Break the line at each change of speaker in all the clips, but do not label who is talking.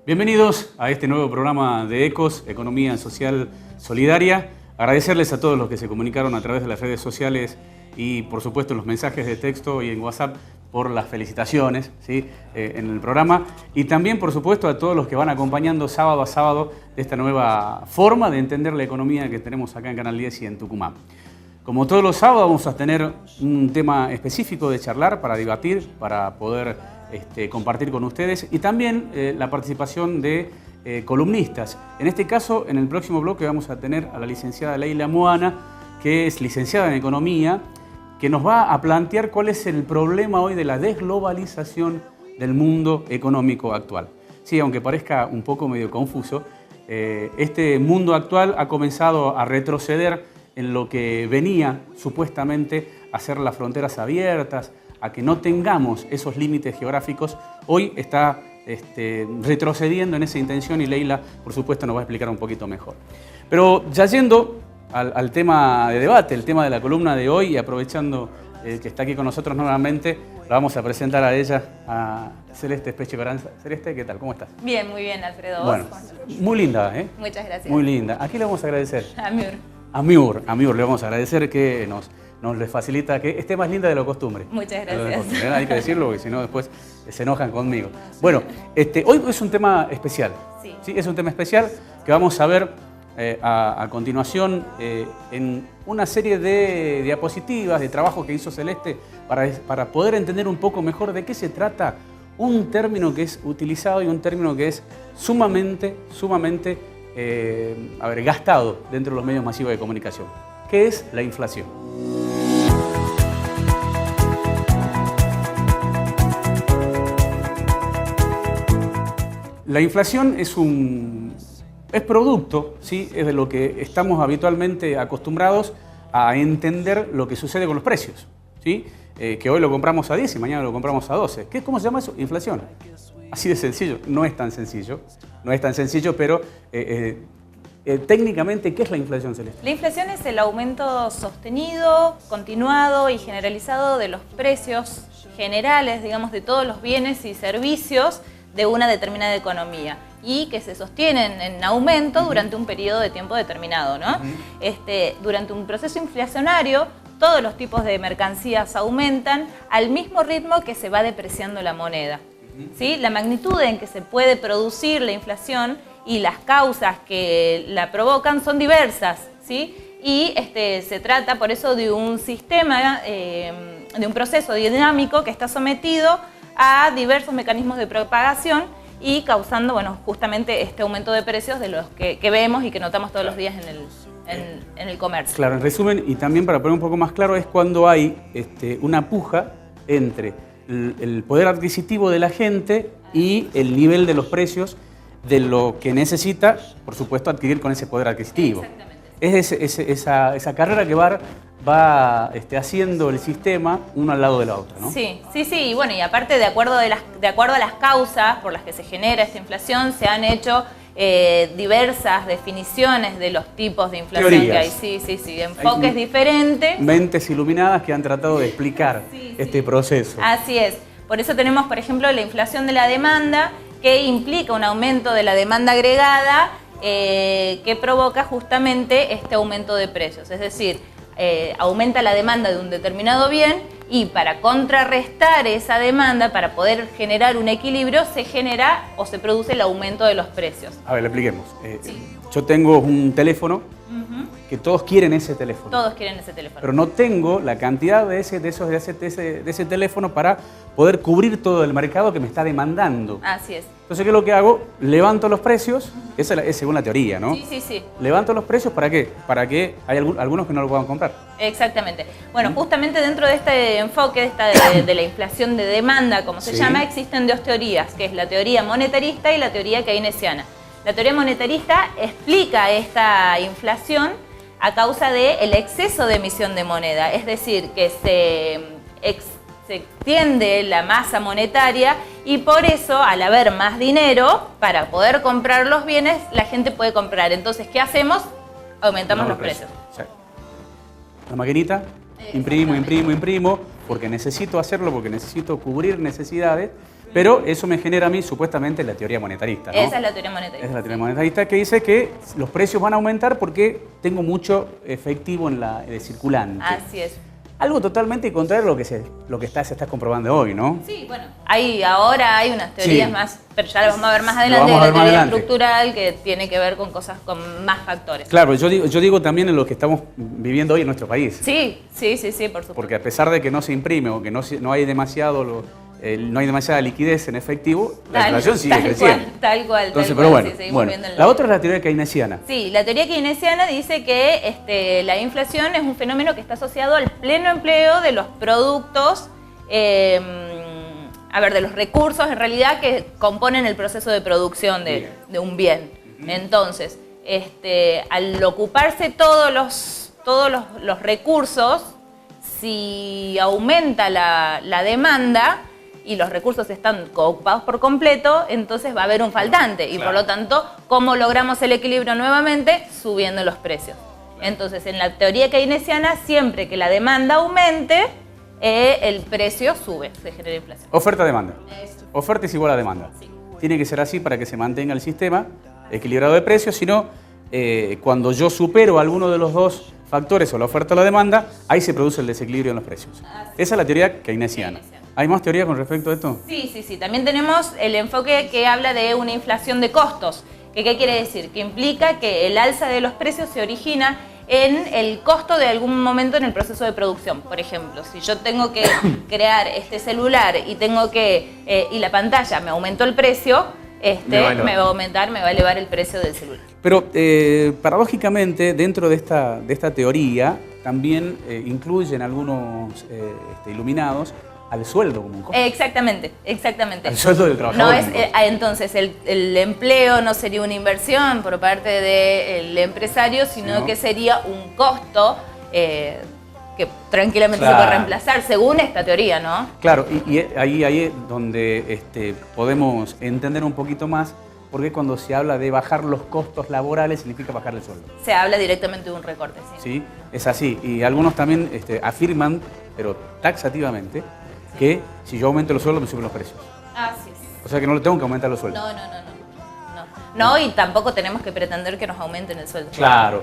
Bienvenidos a este nuevo programa de ECOS, Economía Social Solidaria. Agradecerles a todos los que se comunicaron a través de las redes sociales y, por supuesto, en los mensajes de texto y en WhatsApp por las felicitaciones, ¿sí? En el programa. Y también, por supuesto, a todos los que van acompañando sábado a sábado de esta nueva forma de entender la economía que tenemos acá en Canal 10 y en Tucumán. Como todos los sábados vamos a tener un tema específico de charlar, para debatir, para poder compartir con ustedes y también la participación de columnistas. En este caso, en el próximo bloque vamos a tener a la licenciada Leila Moana, que es licenciada en Economía, que nos va a plantear cuál es el problema hoy de la desglobalización del mundo económico actual. Sí, aunque parezca un poco medio confuso, este mundo actual ha comenzado a retroceder en lo que venía supuestamente a ser las fronteras abiertas, a que no tengamos esos límites geográficos. Hoy está retrocediendo en esa intención y Leila, por supuesto, nos va a explicar un poquito mejor. Pero ya yendo al tema de debate, el tema de la columna de hoy, y aprovechando que está aquí con nosotros nuevamente, la vamos a presentar a ella, a Celeste Espeche-Coranza. Celeste, ¿qué tal? ¿Cómo estás?
Bien, muy bien, Alfredo.
Bueno, muy linda, ¿eh?
Muchas gracias.
Muy linda. ¿A quién le vamos a agradecer?
A Miur.
A Miur le vamos a agradecer que nos les facilita que esté más linda de lo costumbre.
Muchas gracias.
Hay que decirlo porque si no después se enojan conmigo. Bueno, hoy es un tema especial.
Sí.
¿Sí? Es un tema especial que vamos a ver a continuación en una serie de diapositivas, de trabajos que hizo Celeste para poder entender un poco mejor de qué se trata un término que es utilizado y un término que es sumamente gastado dentro de los medios masivos de comunicación. ¿Qué es la inflación? La inflación es producto, ¿sí? Es de lo que estamos habitualmente acostumbrados a entender lo que sucede con los precios, ¿sí? Que hoy lo compramos a 10 y mañana lo compramos a 12. ¿Cómo se llama eso? Inflación. Así de sencillo. No es tan sencillo, pero técnicamente, ¿qué es la inflación, Celeste?
La inflación es el aumento sostenido, continuado y generalizado de los precios generales, digamos, de todos los bienes y servicios de una determinada economía y que se sostienen en aumento durante un periodo de tiempo determinado, ¿no? Durante un proceso inflacionario, todos los tipos de mercancías aumentan al mismo ritmo que se va depreciando la moneda, ¿sí? La magnitud en que se puede producir la inflación y las causas que la provocan son diversas, ¿sí? Y se trata por eso de un sistema, de un proceso dinámico que está sometido a diversos mecanismos de propagación y causando, bueno, justamente este aumento de precios de los que vemos y que notamos todos los días en el comercio.
Claro, en resumen, y también para poner un poco más claro, es cuando hay una puja entre el poder adquisitivo de la gente y el nivel de los precios de lo que necesita, por supuesto, adquirir con ese poder adquisitivo.
Exactamente.
Es esa carrera que va haciendo el sistema uno al lado de la otra, ¿no?
Sí, y bueno, y aparte de acuerdo a las causas por las que se genera esta inflación, se han hecho diversas definiciones de los tipos de inflación
teorías.
Que hay. Sí, enfoques diferentes.
Mentes iluminadas que han tratado de explicar este proceso.
Así es. Por eso tenemos, por ejemplo, la inflación de la demanda, que implica un aumento de la demanda agregada que provoca justamente este aumento de precios. Es decir, aumenta la demanda de un determinado bien y para contrarrestar esa demanda, para poder generar un equilibrio, se genera o se produce el aumento de los precios.
A ver, le expliquemos. Yo tengo un teléfono que todos quieren ese teléfono.
Todos quieren ese teléfono.
Pero no tengo la cantidad de ese teléfono para poder cubrir todo el mercado que me está demandando.
Así es.
Entonces, ¿qué es lo que hago? Levanto los precios, esa es según la teoría, ¿no?
Sí.
Levanto los precios, ¿para qué? Para que hay algunos que no lo puedan comprar.
Exactamente. Bueno, justamente dentro de este enfoque de la inflación de demanda, como se llama, existen dos teorías, que es la teoría monetarista y la teoría keynesiana. La teoría monetarista explica esta inflación a causa del exceso de emisión de moneda, es decir, que se extiende la masa monetaria y por eso, al haber más dinero para poder comprar los bienes, la gente puede comprar. Entonces, ¿qué hacemos? Aumentamos los precios.
Sí. La maquinita, imprimo, porque necesito hacerlo, porque necesito cubrir necesidades, Pero eso me genera a mí supuestamente la teoría monetarista, ¿no?
Esa es la teoría monetarista.
Es la teoría monetarista que dice que los precios van a aumentar porque tengo mucho efectivo en el circulante.
Así es.
Algo totalmente contrario a lo que se está comprobando hoy, ¿no?
Sí, bueno, ahora hay unas teorías más, pero ya lo vamos a ver más adelante,
vamos a ver
la
más
teoría
adelante.
Estructural, que tiene que ver con cosas con más factores.
Claro, yo digo también en lo que estamos viviendo hoy en nuestro país.
Sí, por supuesto.
Porque a pesar de que no se imprime o que no hay demasiada liquidez en efectivo, la inflación sigue creciendo.
Tal cual.
Entonces,
tal
pero
cual,
bueno,
sí, seguimos viendo
la otra es la teoría keynesiana.
Sí, la teoría keynesiana dice que la inflación es un fenómeno que está asociado al pleno empleo de los productos, de los recursos en realidad que componen el proceso de producción de un bien. Entonces, al ocuparse todos los recursos, si aumenta la demanda y los recursos están ocupados por completo, entonces va a haber un faltante. Y
claro.
Por lo tanto, ¿cómo logramos el equilibrio nuevamente? Subiendo los precios. Entonces, en la teoría keynesiana, siempre que la demanda aumente, el precio sube, se genera inflación.
Oferta-demanda.
Eso.
Oferta es igual a demanda.
Sí.
Tiene que ser así para que se mantenga el sistema equilibrado de precios, sino cuando yo supero alguno de los dos factores o la oferta o la demanda, ahí se produce el desequilibrio en los precios. Esa es la teoría keynesiana. ¿Hay más teoría con respecto a esto?
Sí. También tenemos el enfoque que habla de una inflación de costos. ¿Qué quiere decir? Que implica que el alza de los precios se origina en el costo de algún momento en el proceso de producción. Por ejemplo, si yo tengo que crear este celular y y la pantalla me aumentó el precio, me va a elevar el precio del celular.
Pero paradójicamente, dentro de esta teoría, también incluyen algunos iluminados al sueldo como un costo.
Exactamente.
Al sueldo del trabajador.
Entonces, el empleo no sería una inversión por parte del empresario, sino que sería un costo que tranquilamente se puede reemplazar, según esta teoría, ¿no?
Claro, y ahí es donde podemos entender un poquito más, porque cuando se habla de bajar los costos laborales, significa bajar el sueldo.
Se habla directamente de un recorte, sí.
Sí, es así. Y algunos también afirman, pero taxativamente, que si yo aumento los sueldos, me suben los precios.
Así es.
O sea que no le tengo que aumentar los sueldos.
No, y tampoco tenemos que pretender que nos aumenten el sueldo.
Claro.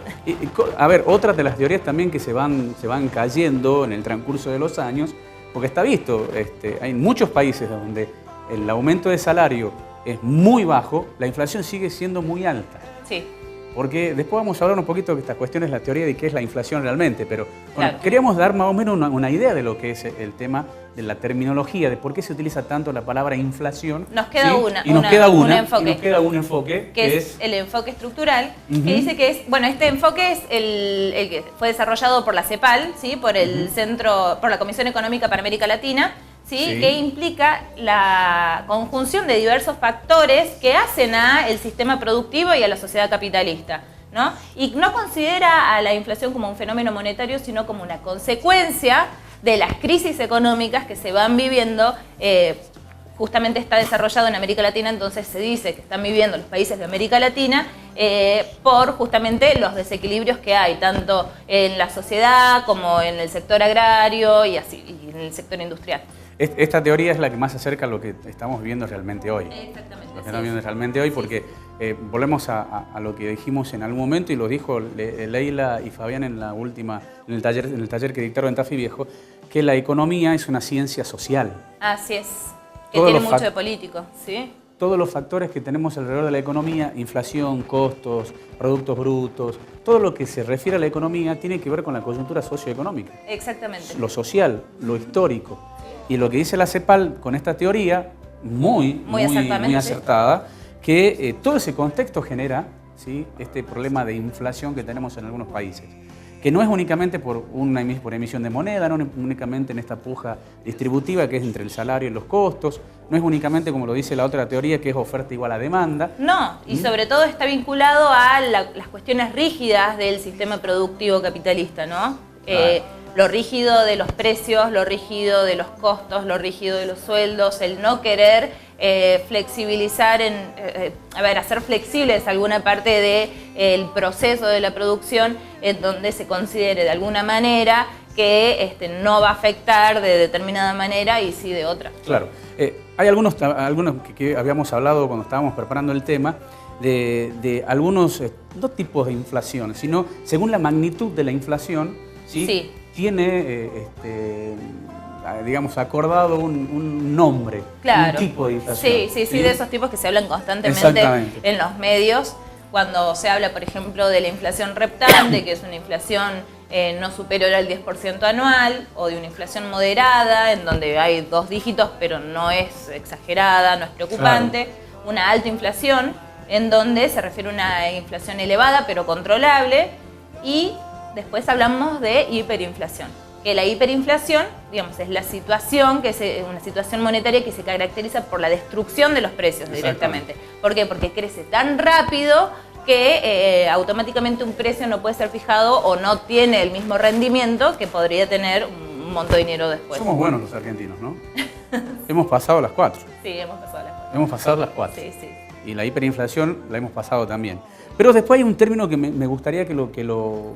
A ver, otras de las teorías también que se van cayendo en el transcurso de los años, porque está visto, hay muchos países donde el aumento de salario es muy bajo, la inflación sigue siendo muy alta.
Sí.
Porque después vamos a hablar un poquito de esta cuestión, es la teoría de qué es la inflación realmente, pero bueno,
Claro.
Queríamos dar más o menos una idea de lo que es el tema de la terminología, de por qué se utiliza tanto la palabra inflación.
Nos queda
¿sí?
un
enfoque
que es el enfoque estructural, que dice que este enfoque es el que fue desarrollado por la CEPAL, ¿sí? Por la Comisión Económica para América Latina, ¿sí? Que implica la conjunción de diversos factores que hacen al sistema productivo y a la sociedad capitalista, ¿no? Y no considera a la inflación como un fenómeno monetario, sino como una consecuencia de las crisis económicas que se van viviendo. Justamente está desarrollado en América Latina, entonces se dice que están viviendo los países de América Latina por justamente los desequilibrios que hay, tanto en la sociedad como en el sector agrario y en el sector industrial.
Esta teoría es la que más se acerca a lo que estamos viviendo realmente hoy.
Exactamente.
Lo que estamos viendo realmente hoy, porque volvemos a lo que dijimos en algún momento y lo dijo Leila y Fabián en el taller que dictaron en Tafí Viejo, que la economía es una ciencia social.
Así es, que
Todos
tiene
los
mucho de político, ¿sí?
Todos los factores que tenemos alrededor de la economía, inflación, costos, productos brutos, todo lo que se refiere a la economía tiene que ver con la coyuntura socioeconómica.
Exactamente.
Lo social, lo histórico. Y lo que dice la CEPAL con esta teoría, muy acertada, que todo ese contexto genera, ¿sí?, este problema de inflación que tenemos en algunos países. Que no es únicamente por emisión de moneda, no únicamente en esta puja distributiva que es entre el salario y los costos, no es únicamente, como lo dice la otra teoría, que es oferta igual a demanda.
No, y sobre todo está vinculado a las cuestiones rígidas del sistema productivo capitalista, ¿no? Lo rígido de los precios, lo rígido de los costos, lo rígido de los sueldos, el no querer flexibilizar, hacer flexibles alguna parte del proceso de la producción en donde se considere de alguna manera que no va a afectar de determinada manera y sí de otra.
Claro. Hay algunos que habíamos hablado cuando estábamos preparando el tema, de algunos, no tipos de inflación, sino según la magnitud de la inflación, ¿sí?
Sí.
Tiene, digamos, acordado un nombre,
Claro.
un tipo de inflación.
Sí, de esos tipos que se hablan constantemente en los medios, cuando se habla, por ejemplo, de la inflación reptante, que es una inflación no superior al 10% anual, o de una inflación moderada, en donde hay 2 dígitos, pero no es exagerada, no es preocupante. Claro. Una alta inflación, en donde se refiere a una inflación elevada, pero controlable. Y después hablamos de hiperinflación, que la hiperinflación, digamos, es la situación, una situación monetaria que se caracteriza por la destrucción de los precios directamente. ¿Por qué? Porque crece tan rápido que automáticamente un precio no puede ser fijado o no tiene el mismo rendimiento que podría tener un monto de dinero después.
Somos buenos los argentinos, ¿no? Hemos pasado las 4.
Sí, hemos pasado las 4.
Hemos pasado las 4.
Sí.
Y la hiperinflación la hemos pasado también. Pero después hay un término que me gustaría que lo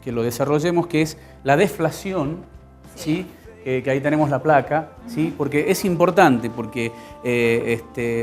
desarrollemos, que es la deflación, ¿sí? Que ahí tenemos la placa, ¿sí? Porque es importante, porque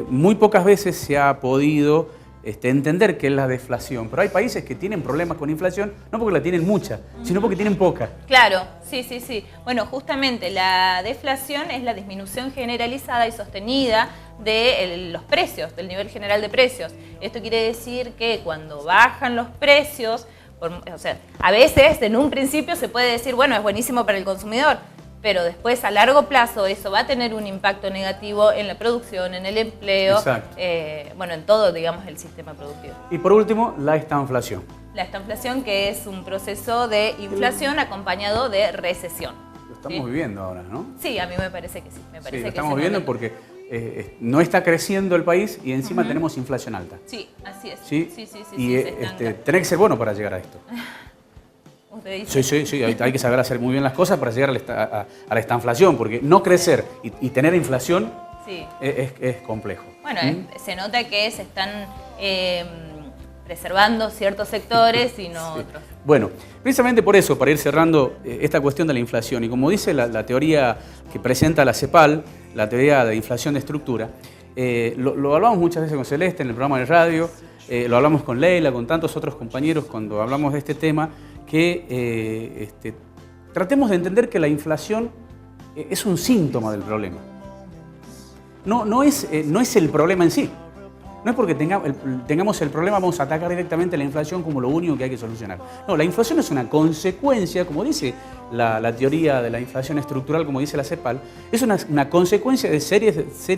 muy pocas veces se ha podido entender qué es la deflación. Pero hay países que tienen problemas con inflación, no porque la tienen mucha, sino porque tienen poca.
Claro, sí. Bueno, justamente la deflación es la disminución generalizada y sostenida de los precios, del nivel general de precios. Esto quiere decir que cuando bajan los precios, o sea, a veces en un principio se puede decir, bueno, es buenísimo para el consumidor, pero después a largo plazo eso va a tener un impacto negativo en la producción, en el empleo, en todo, digamos, el sistema productivo.
Y por último, la estanflación.
La estanflación, que es un proceso de inflación acompañado de recesión.
Lo estamos viviendo ahora, ¿no?
Sí, a mí me parece que sí.
Lo estamos viviendo porque no está creciendo el país y encima tenemos inflación alta.
Sí, así es.
Sí. Y tenés que ser bueno para llegar a esto.
¿Usted dice?
Sí, hay que saber hacer muy bien las cosas para llegar a la estanflación, porque no crecer y tener inflación es complejo.
Bueno, se nota que se están preservando ciertos sectores y no otros.
Bueno, precisamente por eso, para ir cerrando esta cuestión de la inflación, y como dice la teoría que presenta la CEPAL, la teoría de inflación de estructura, lo hablamos muchas veces con Celeste en el programa de radio, lo hablamos con Leila, con tantos otros compañeros cuando hablamos de este tema, que tratemos de entender que la inflación es un síntoma del problema. No es el problema en sí. No es porque tengamos el problema, vamos a atacar directamente la inflación como lo único que hay que solucionar. No, la inflación es una consecuencia, como dice la teoría de la inflación estructural, como dice la CEPAL, es una consecuencia de serie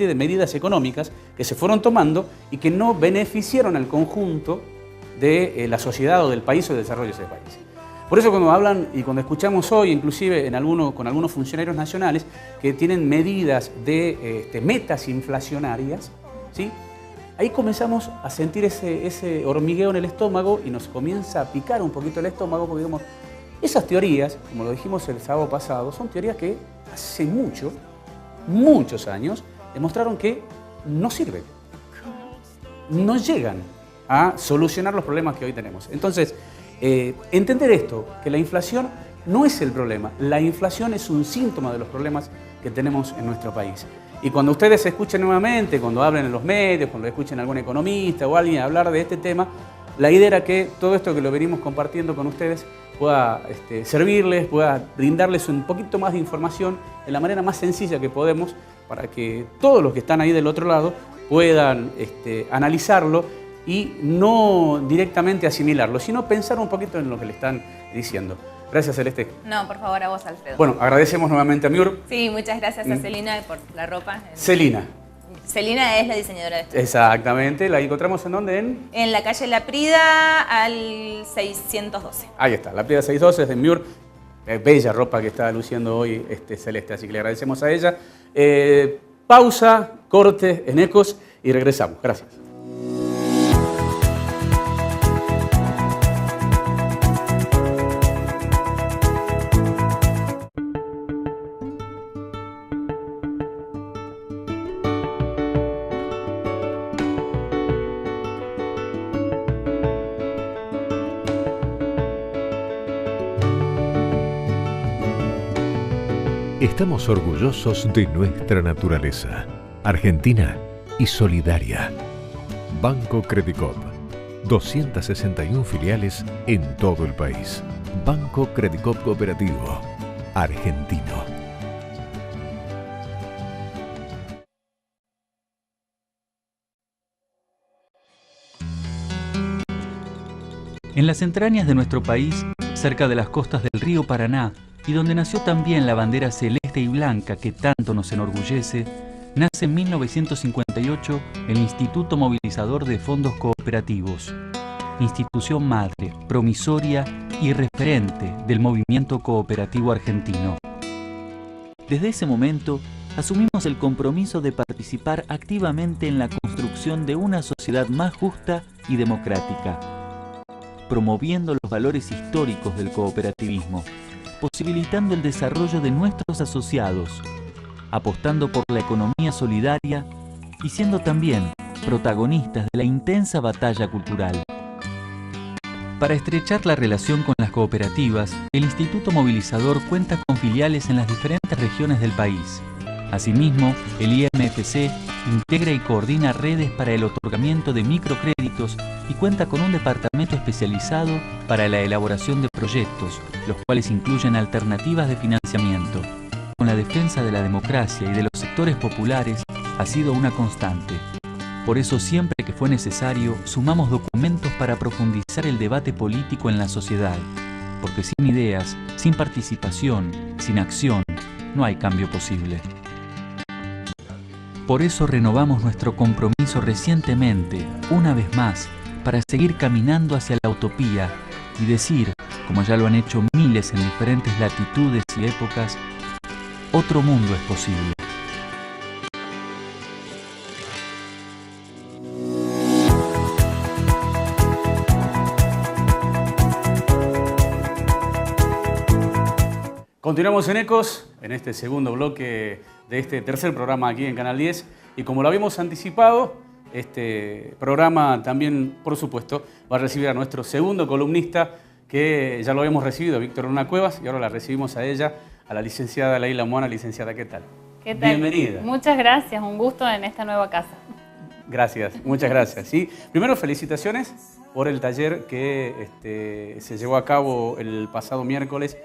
de medidas económicas que se fueron tomando y que no beneficiaron al conjunto de la sociedad o del país o del desarrollo de ese país. Por eso cuando hablan y cuando escuchamos hoy, inclusive con algunos funcionarios nacionales que tienen medidas de metas inflacionarias, ¿sí? Ahí comenzamos a sentir ese hormigueo en el estómago y nos comienza a picar un poquito el estómago porque digamos, esas teorías, como lo dijimos el sábado pasado, son teorías que hace muchos años demostraron que no sirven, no llegan a solucionar los problemas que hoy tenemos. Entonces, entender esto, que la inflación no es el problema, la inflación es un síntoma de los problemas que tenemos en nuestro país. Y cuando ustedes escuchen nuevamente, cuando hablen en los medios, cuando escuchen a algún economista o alguien hablar de este tema, la idea era que todo esto que lo venimos compartiendo con ustedes pueda servirles, pueda brindarles un poquito más de información de la manera más sencilla que podemos para que todos los que están ahí del otro lado puedan analizarlo y no directamente asimilarlo, sino pensar un poquito en lo que le están diciendo. Gracias, Celeste.
No, por favor, a vos, Alfredo.
Bueno, agradecemos nuevamente a Miur.
Sí, muchas gracias a Celina por la ropa.
Celina.
Celina es la diseñadora de esto.
Exactamente. ¿La encontramos en dónde?
En la calle La Prida al 612.
Ahí está, La Prida 612 es de Miur. Bella ropa que está luciendo hoy Celeste, así que le agradecemos a ella. Pausa, corte en Ecos y regresamos. Gracias.
Estamos orgullosos de nuestra naturaleza, argentina y solidaria. Banco Credicop, 261 filiales en todo el país. Banco Credicop Cooperativo, argentino.
En las entrañas de nuestro país, cerca de las costas del río Paraná, y donde nació también la bandera celeste y blanca que tanto nos enorgullece, nace en 1958 el Instituto Movilizador de Fondos Cooperativos, institución madre, promisoria y referente del movimiento cooperativo argentino. Desde ese momento, asumimos el compromiso de participar activamente en la construcción de una sociedad más justa y democrática, promoviendo los valores históricos del cooperativismo, posibilitando el desarrollo de nuestros asociados, apostando por la economía solidaria y siendo también protagonistas de la intensa batalla cultural. Para estrechar la relación con las cooperativas, el Instituto Movilizador cuenta con filiales en las diferentes regiones del país. Asimismo, el IMFC integra y coordina redes para el otorgamiento de microcréditos y cuenta con un departamento especializado para la elaboración de proyectos, los cuales incluyen alternativas de financiamiento. Con la defensa de la democracia y de los sectores populares ha sido una constante. Por eso, siempre que fue necesario, sumamos documentos para profundizar el debate político en la sociedad, porque sin ideas, sin participación, sin acción, no hay cambio posible. Por eso renovamos nuestro compromiso recientemente, una vez más, para seguir caminando hacia la utopía y decir, como ya lo han hecho miles en diferentes latitudes y épocas, otro mundo es posible.
Continuamos en Ecos, en este segundo bloque de este tercer programa aquí en Canal 10. Y como lo habíamos anticipado, este programa también, por supuesto, va a recibir a nuestro segundo columnista, que ya lo habíamos recibido, Víctor Luna Cuevas, y ahora la recibimos a ella, a la licenciada Leila Moana. Licenciada, ¿qué tal?
¿Qué tal?
Bienvenida.
Muchas gracias, un gusto en esta nueva casa.
Gracias, muchas gracias. ¿Sí? Primero, felicitaciones por el taller que se llevó a cabo el pasado miércoles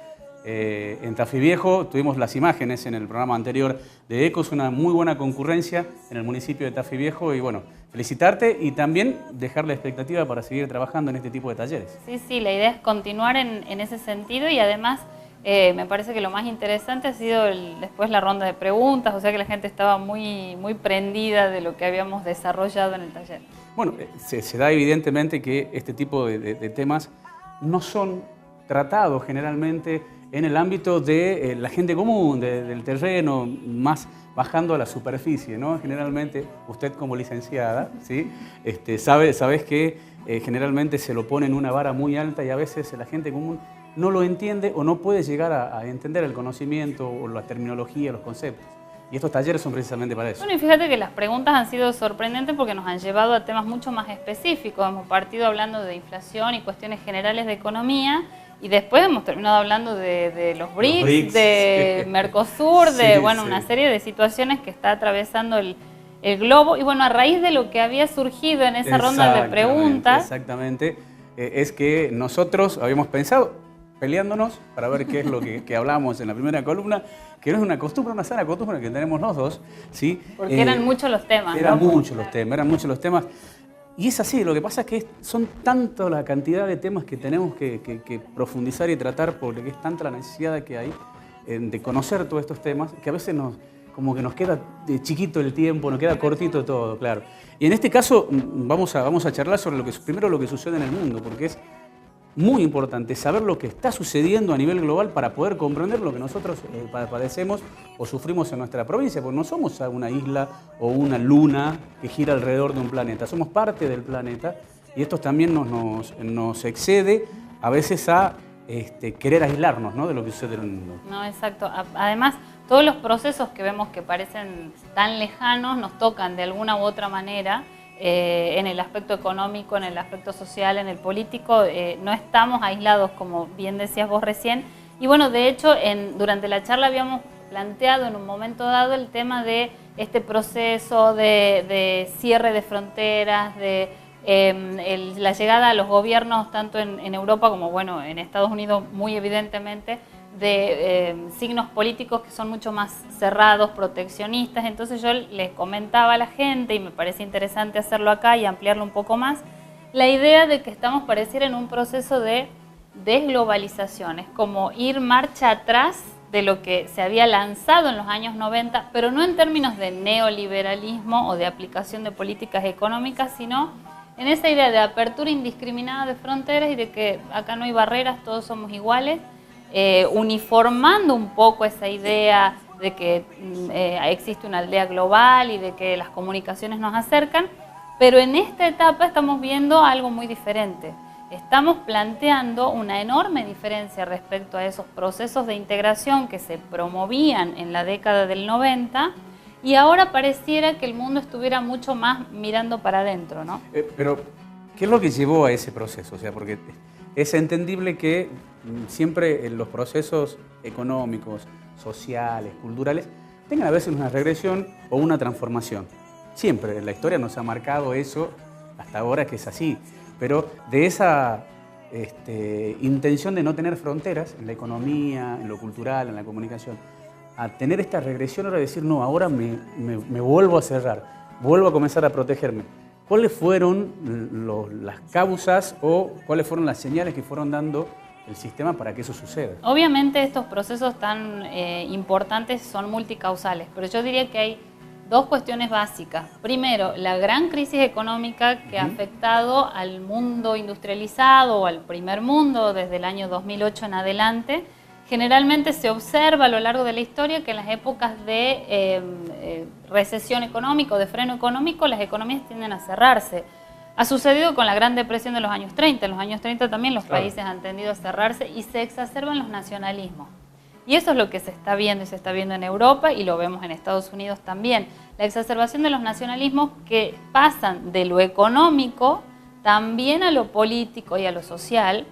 en Tafí Viejo. Tuvimos las imágenes en el programa anterior de Ecos, una muy buena concurrencia en el municipio de Tafí Viejo, y bueno, felicitarte y también dejar la expectativa para seguir trabajando en este tipo de talleres.
Sí, la idea es continuar en ese sentido, y además me parece que lo más interesante ha sido después la ronda de preguntas, o sea que la gente estaba muy prendida de lo que habíamos desarrollado en el taller. Bueno,
se da evidentemente que este tipo de temas no son tratados generalmente en el ámbito de la gente común, del terreno, más bajando a la superficie, ¿no? Generalmente, usted como licenciada, ¿sí? sabes que generalmente se lo pone en una vara muy alta, y a veces la gente común no lo entiende o no puede llegar a entender el conocimiento o la terminología, los conceptos. Y estos talleres son precisamente para eso.
Bueno, y fíjate que las preguntas han sido sorprendentes porque nos han llevado a temas mucho más específicos. Hemos partido hablando de inflación y cuestiones generales de economía, y después hemos terminado hablando de los BRICS, de Mercosur, de una serie de situaciones que está atravesando el globo. Y bueno, a raíz de lo que había surgido en esa ronda de preguntas...
Exactamente, es que nosotros habíamos pensado, peleándonos para ver qué es lo que hablamos en la primera columna, que no es una costumbre, una sana costumbre que tenemos los dos, ¿sí?
Porque eran muchos los temas, ¿no?
Eran muchos los temas. Y es así, lo que pasa es que son tanto la cantidad de temas que tenemos que profundizar y tratar, porque es tanta la necesidad que hay de conocer todos estos temas, que a veces como que nos queda chiquito el tiempo, nos queda cortito todo, claro. Y en este caso vamos a charlar sobre primero lo que sucede en el mundo, porque es muy importante saber lo que está sucediendo a nivel global para poder comprender lo que nosotros padecemos o sufrimos en nuestra provincia, porque no somos una isla o una luna que gira alrededor de un planeta, somos parte del planeta, y esto también nos excede a veces a querer aislarnos, ¿no?, de lo que sucede en el mundo.
No, exacto. Además, todos los procesos que vemos que parecen tan lejanos nos tocan de alguna u otra manera. En el aspecto económico, en el aspecto social, en el político, no estamos aislados, como bien decías vos recién. Y bueno, de hecho, durante la charla habíamos planteado en un momento dado el tema de este proceso de cierre de fronteras, de la llegada a los gobiernos tanto en Europa como bueno en Estados Unidos muy evidentemente, de signos políticos que son mucho más cerrados, proteccionistas. Entonces yo les comentaba a la gente, y me parece interesante hacerlo acá y ampliarlo un poco más, la idea de que estamos pareciera en un proceso de desglobalización, es como ir marcha atrás de lo que se había lanzado en los años 90, pero no en términos de neoliberalismo o de aplicación de políticas económicas, sino en esa idea de apertura indiscriminada de fronteras y de que acá no hay barreras, todos somos iguales, uniformando un poco esa idea de que existe una aldea global y de que las comunicaciones nos acercan, pero en esta etapa estamos viendo algo muy diferente. Estamos planteando una enorme diferencia respecto a esos procesos de integración que se promovían en la década del 90 y ahora pareciera que el mundo estuviera mucho más mirando para adentro, ¿no?
Pero, ¿qué es lo que llevó a ese proceso? O sea, porque es entendible que siempre en los procesos económicos, sociales, culturales, tengan a veces una regresión o una transformación. Siempre en la historia nos ha marcado eso, hasta ahora que es así. Pero de esa intención de no tener fronteras en la economía, en lo cultural, en la comunicación, a tener esta regresión, ahora decir, no, ahora me vuelvo a cerrar, vuelvo a comenzar a protegerme. ¿Cuáles fueron las causas o cuáles fueron las señales que fueron dando el sistema para que eso suceda?
Obviamente estos procesos tan importantes son multicausales, pero yo diría que hay dos cuestiones básicas. Primero, la gran crisis económica que ha afectado al mundo industrializado o al primer mundo desde el año 2008 en adelante. Generalmente se observa a lo largo de la historia que en las épocas de recesión económica o de freno económico las economías tienden a cerrarse. Ha sucedido con la Gran Depresión de los años 30. En los años 30 también los países han tendido a cerrarse y se exacerban los nacionalismos. Y eso es lo que se está viendo y se está viendo en Europa y lo vemos en Estados Unidos también. La exacerbación de los nacionalismos que pasan de lo económico también a lo político y a lo social.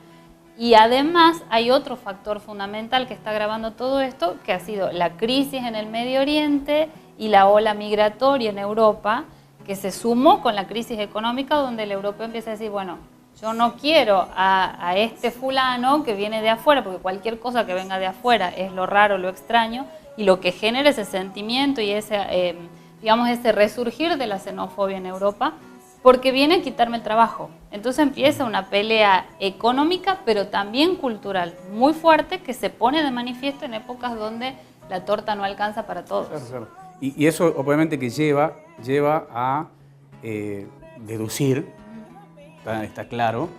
Y además hay otro factor fundamental que está agravando todo esto, que ha sido la crisis en el Medio Oriente y la ola migratoria en Europa, que se sumó con la crisis económica donde el europeo empieza a decir, bueno, yo no quiero a este fulano que viene de afuera, porque cualquier cosa que venga de afuera es lo raro, lo extraño, y lo que genera ese sentimiento y ese, digamos, ese resurgir de la xenofobia en Europa, porque viene a quitarme el trabajo. Entonces empieza una pelea económica, pero también cultural, muy fuerte, que se pone de manifiesto en épocas donde la torta no alcanza para todos.
Claro, claro. Y eso obviamente que lleva a deducir, está claro,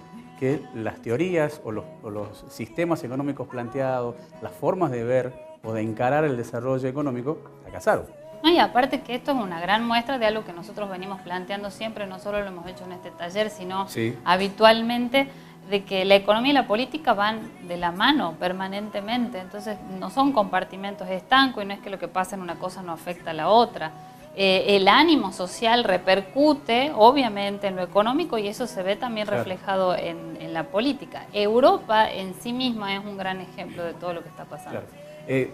que las teorías o los sistemas económicos planteados, las formas de ver o de encarar el desarrollo económico, fracasaron.
No, y aparte que esto es una gran muestra de algo que nosotros venimos planteando siempre, no solo lo hemos hecho en este taller, sino habitualmente, de que la economía y la política van de la mano permanentemente. Entonces no son compartimentos estancos y no es que lo que pasa en una cosa no afecta a la otra. El ánimo social repercute obviamente en lo económico y eso se ve también reflejado en la política. Europa en sí misma es un gran ejemplo de todo lo que está pasando.
Claro.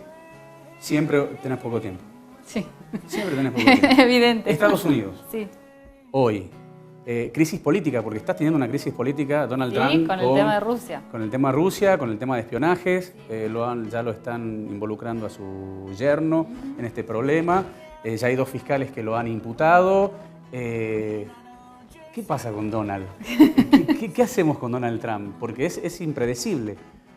Siempre tenés poco tiempo.
Sí.
Siempre tenés poco tiempo.
Evidente.
Estados Unidos.
Sí.
Hoy. Crisis política, porque estás teniendo una crisis política, Donald Trump.
Con el tema de Rusia.
Con el tema de Rusia, con el tema de espionajes. Ya lo están involucrando a su yerno en este problema. Ya hay 2 fiscales que lo han imputado. ¿Qué pasa con Donald? ¿Qué hacemos con Donald Trump? Porque es impredecible.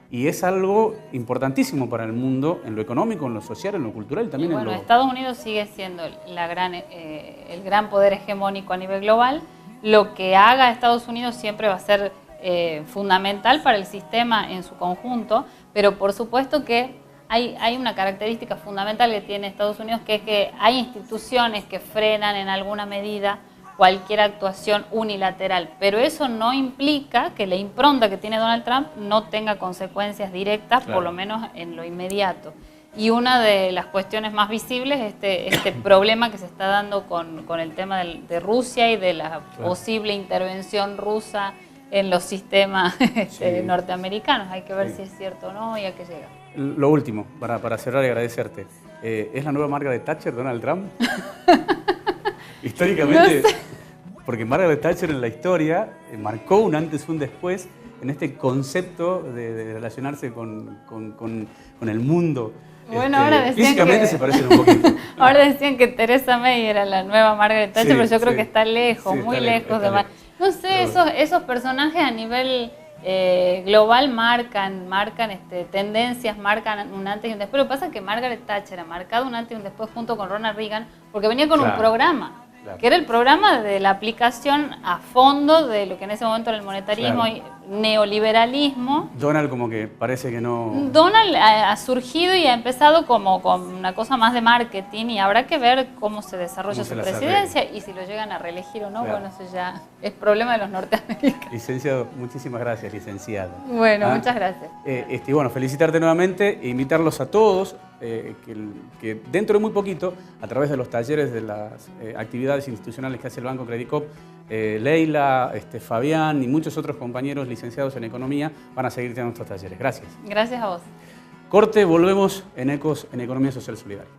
Y es algo importantísimo para el mundo, en lo económico, en lo social, en lo cultural y también
bueno,
en lo...
Estados Unidos sigue siendo el gran poder hegemónico a nivel global. Lo que haga Estados Unidos siempre va a ser fundamental para el sistema en su conjunto, pero por supuesto que hay una característica fundamental que tiene Estados Unidos, que es que hay instituciones que frenan en alguna medida cualquier actuación unilateral, pero eso no implica que la impronta que tiene Donald Trump no tenga consecuencias directas, por lo menos en lo inmediato. Y una de las cuestiones más visibles es este problema que se está dando con el tema de Rusia y de la posible intervención rusa en los sistemas norteamericanos. Hay que ver si es cierto o no y a qué llega.
Lo último, para cerrar y agradecerte. ¿Es la nueva Margaret Thatcher, Donald Trump? Históricamente,
No sé.
porque Margaret Thatcher en la historia marcó un antes y un después en este concepto de relacionarse con el mundo.
Bueno, ahora decían
físicamente
que...
se parecen un poquito.
Ahora decían que Theresa May era la nueva Margaret Thatcher,
Sí,
pero yo creo
sí.
que está lejos,
Sí,
muy
está
lejos de...
lejos.
No sé, esos personajes a nivel global marcan tendencias, marcan un antes y un después. Lo que pasa es que Margaret Thatcher ha marcado un antes y un después junto con Ronald Reagan, porque venía con un
Claro,
programa,
claro.
que era el programa de la aplicación a fondo de lo que en ese momento era el monetarismo
Claro.
y neoliberalismo.
Donald como que parece que no...
Donald ha surgido y ha empezado como con una cosa más de marketing y habrá que ver cómo se desarrolla
Cómo se
su
las
presidencia y si lo llegan a reelegir o no,
Claro.
bueno, eso ya es problema de los norteamericanos.
Licenciado, muchísimas gracias, licenciado.
Bueno,
Ah,
muchas gracias.
Bueno, felicitarte nuevamente e invitarlos a todos que dentro de muy poquito, a través de los talleres de las actividades institucionales que hace el Banco Credicop, Leila, Fabián y muchos otros compañeros licenciados en Economía van a seguir teniendo estos talleres. Gracias.
Gracias a vos.
Corte, volvemos en Ecos en Economía Social Solidaria.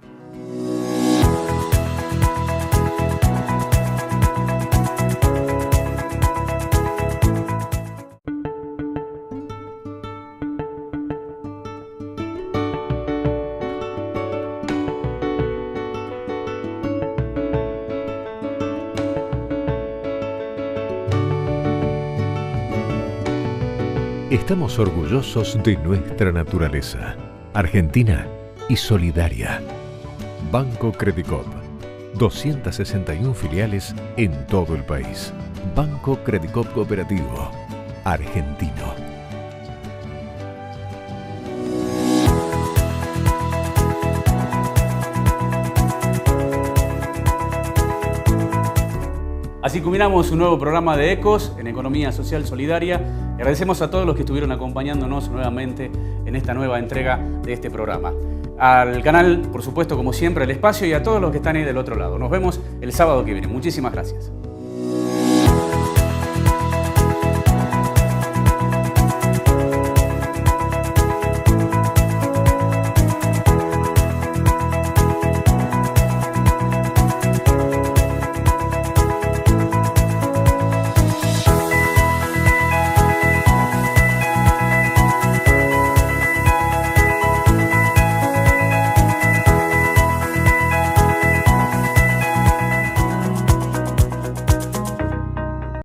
Estamos orgullosos de nuestra naturaleza, argentina y solidaria. Banco Credicop, 261 filiales en todo el país. Banco Credicop Cooperativo, argentino.
Así culminamos un nuevo programa de Ecos en Economía Social Solidaria. Agradecemos a todos los que estuvieron acompañándonos nuevamente en esta nueva entrega de este programa. Al canal, por supuesto, como siempre, El Espacio y a todos los que están ahí del otro lado. Nos vemos el sábado que viene. Muchísimas gracias.